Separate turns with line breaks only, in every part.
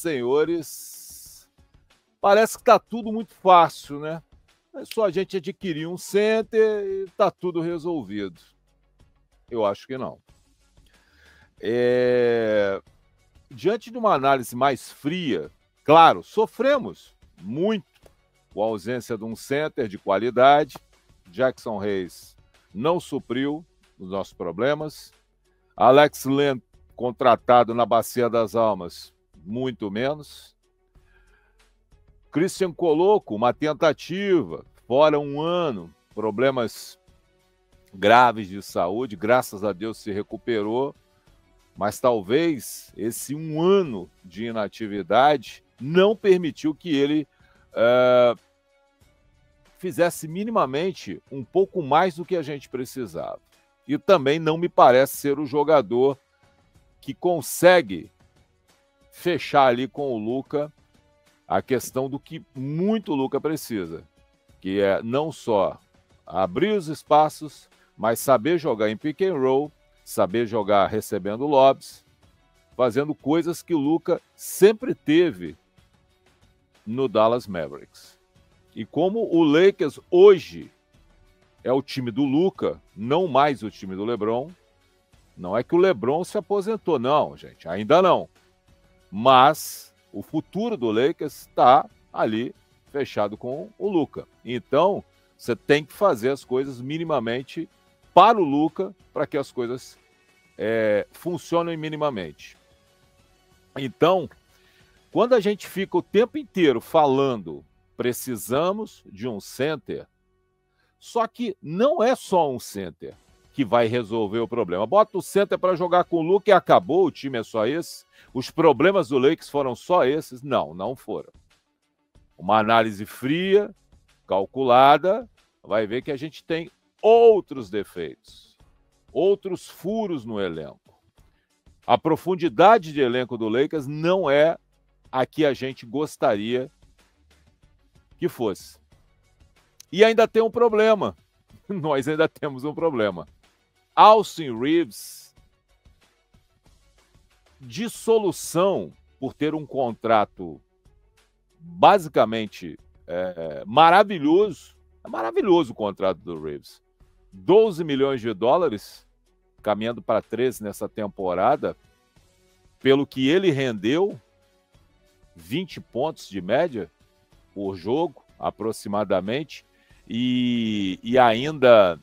senhores, parece que está tudo muito fácil, né? É só a gente adquirir um center e está tudo resolvido. Eu acho que não. Diante de uma análise mais fria, claro, sofremos muito com a ausência de um center de qualidade. Jackson Hayes não supriu os nossos problemas. Alex Len, contratado na Bacia das Almas, muito menos. Christian Coloco, uma tentativa, fora um ano, problemas graves de saúde, graças a Deus se recuperou, mas talvez esse um ano de inatividade não permitiu que ele fizesse minimamente um pouco mais do que a gente precisava. E também não me parece ser o jogador que consegue fechar ali com o Luka a questão do que muito o Luka precisa, que é não só abrir os espaços, mas saber jogar em pick and roll, saber jogar recebendo lobs, fazendo coisas que o Luka sempre teve no Dallas Mavericks. E como o Lakers hoje é o time do Luka, não mais o time do LeBron, não é que o LeBron se aposentou, não, gente, ainda não. Mas o futuro do Lakers está ali fechado com o Luka. Então, você tem que fazer as coisas minimamente para o Luka, para que as coisas funcionem minimamente. Então, quando a gente fica o tempo inteiro falando precisamos de um center, só que não é só um center que vai resolver o problema. Bota o center para jogar com o Luka e acabou, o time é só esse. Os problemas do Lakers foram só esses? Não, não foram. Uma análise fria, calculada, vai ver que a gente tem outros defeitos, outros furos no elenco. A profundidade de elenco do Lakers não é a que a gente gostaria que fosse. E ainda tem um problema. Nós ainda temos um problema. Austin Reeves, de solução, por ter um contrato basicamente maravilhoso. É maravilhoso o contrato do Reeves. 12 milhões de dólares, caminhando para 13 nessa temporada, pelo que ele rendeu, 20 pontos de média por jogo, aproximadamente, e ainda,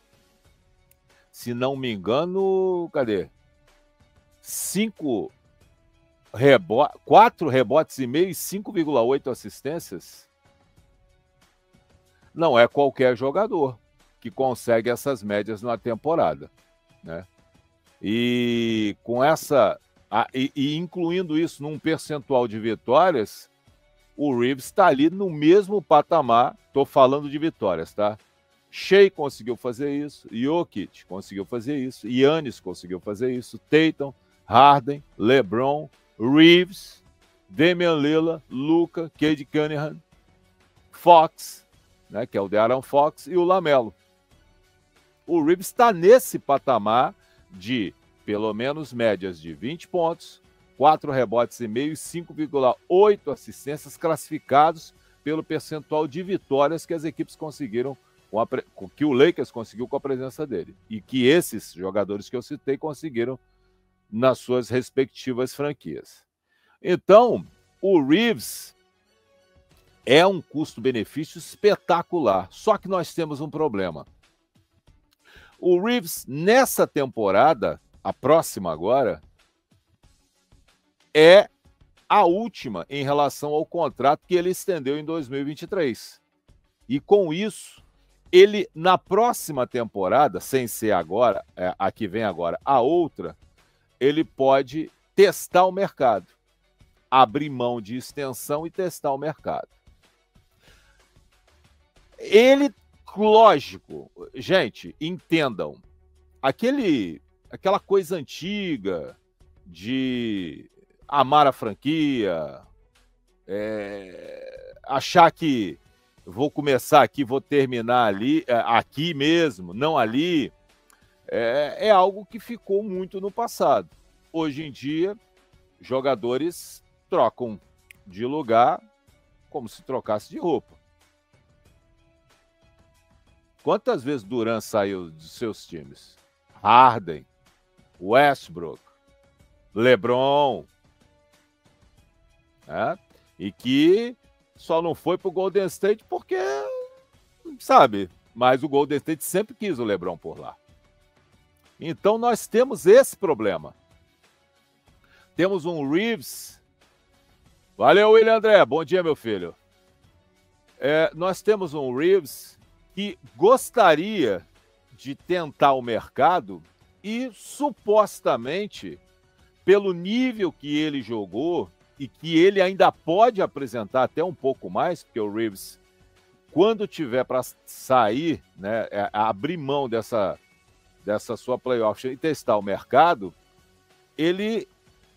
se não me engano, cadê? 4 rebotes e meio e 5,8 assistências. Não é qualquer jogador que consegue essas médias numa temporada, né? E com essa e incluindo isso num percentual de vitórias, o Reeves está ali no mesmo patamar. Estou falando de vitórias, tá? Shea conseguiu fazer isso, Jokic conseguiu fazer isso, Giannis conseguiu fazer isso, Tatum, Harden, LeBron, Reeves, Damian Lillard, Luka, Cade Cunningham, Fox, né, que é o De'Aaron Fox, e o LaMelo. O Reeves está nesse patamar de pelo menos médias de 20 pontos, 4 rebotes e meio e 5,8 assistências, classificados pelo percentual de vitórias que as equipes conseguiram, que o Lakers conseguiu com a presença dele. E que esses jogadores que eu citei conseguiram nas suas respectivas franquias. Então, o Reeves é um custo-benefício espetacular. Só que nós temos um problema. O Reeves, nessa temporada, a próxima agora, é a última em relação ao contrato que ele estendeu em 2023. E com isso, ele, na próxima temporada, sem ser agora, a que vem agora, a outra, ele pode testar o mercado. Abrir mão de extensão e testar o mercado. Ele, lógico, gente, entendam, aquela coisa antiga de amar a franquia, achar que vou começar aqui, vou terminar ali, aqui mesmo, não ali, é algo que ficou muito no passado. Hoje em dia, jogadores trocam de lugar como se trocasse de roupa. Quantas vezes Durant saiu dos seus times? Harden, Westbrook, LeBron, né? E que só não foi para o Golden State porque, sabe, mas o Golden State sempre quis o LeBron por lá. Então nós temos esse problema. Temos um Reeves. Valeu, William André. Bom dia, meu filho. Nós temos um Reeves que gostaria de tentar o mercado e, supostamente, pelo nível que ele jogou e que ele ainda pode apresentar até um pouco mais, porque o Reeves, quando tiver para sair, né, abrir mão dessa sua playoff e testar o mercado, ele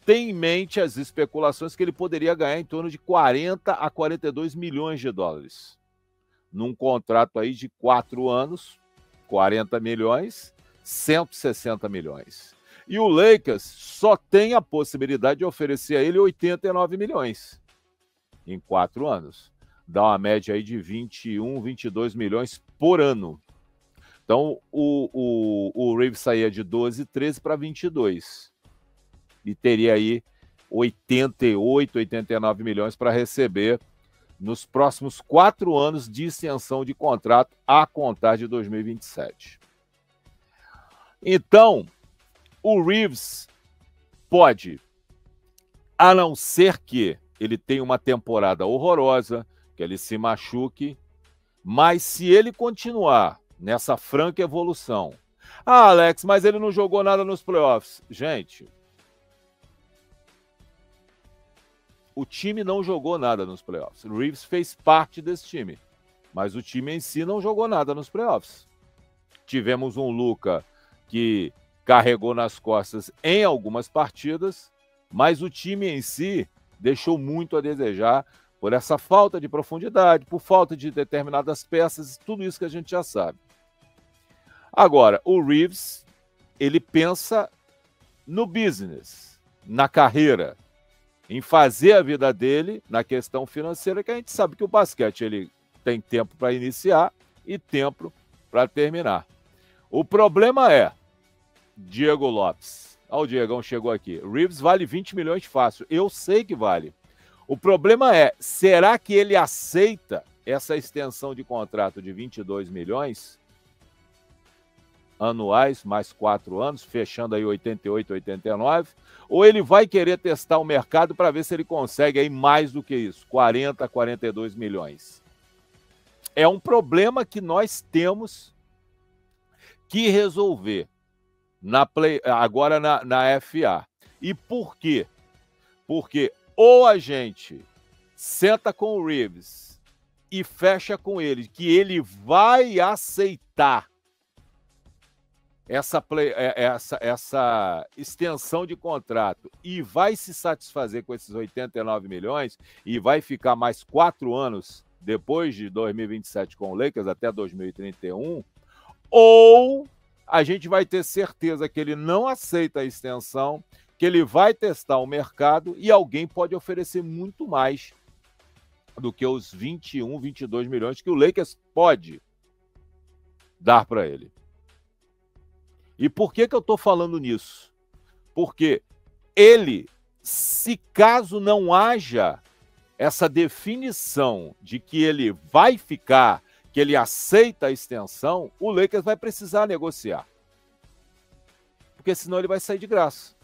tem em mente as especulações que ele poderia ganhar em torno de 40 a 42 milhões de dólares. Num contrato aí de 4 anos, 40 milhões, 160 milhões. E o Lakers só tem a possibilidade de oferecer a ele 89 milhões em 4 anos. Dá uma média aí de 21, 22 milhões por ano. Então, o Reeves saía de 12, 13 para 22. E teria aí 88, 89 milhões para receber nos próximos 4 anos de extensão de contrato a contar de 2027. Então, o Reeves pode, a não ser que ele tenha uma temporada horrorosa, que ele se machuque, mas se ele continuar nessa franca evolução... Ah, Alex, mas ele não jogou nada nos playoffs. Gente, o time não jogou nada nos playoffs. O Reeves fez parte desse time, mas o time em si não jogou nada nos playoffs. Tivemos um Luka que carregou nas costas em algumas partidas, mas o time em si deixou muito a desejar por essa falta de profundidade, por falta de determinadas peças, tudo isso que a gente já sabe. Agora, o Reeves, ele pensa no business, na carreira, em fazer a vida dele na questão financeira, que a gente sabe que o basquete ele tem tempo para iniciar e tempo para terminar. O problema é Diego Lopes. Olha, o Diegão chegou aqui. Reeves vale 20 milhões fácil. Eu sei que vale. O problema é, será que ele aceita essa extensão de contrato de 22 milhões anuais, mais 4 anos, fechando aí 88, 89, ou ele vai querer testar o mercado para ver se ele consegue aí mais do que isso, 40, 42 milhões. É um problema que nós temos que resolver agora na FA. E por quê? Porque ou a gente senta com o Reeves e fecha com ele que ele vai aceitar essa extensão de contrato e vai se satisfazer com esses 89 milhões e vai ficar mais 4 anos depois de 2027 com o Lakers até 2031, ou a gente vai ter certeza que ele não aceita a extensão, que ele vai testar o mercado e alguém pode oferecer muito mais do que os 21, 22 milhões que o Lakers pode dar para ele. E por que eu estou falando nisso? Porque ele, se caso não haja essa definição de que ele vai ficar, que ele aceita a extensão, o Lakers vai precisar negociar. Porque senão ele vai sair de graça.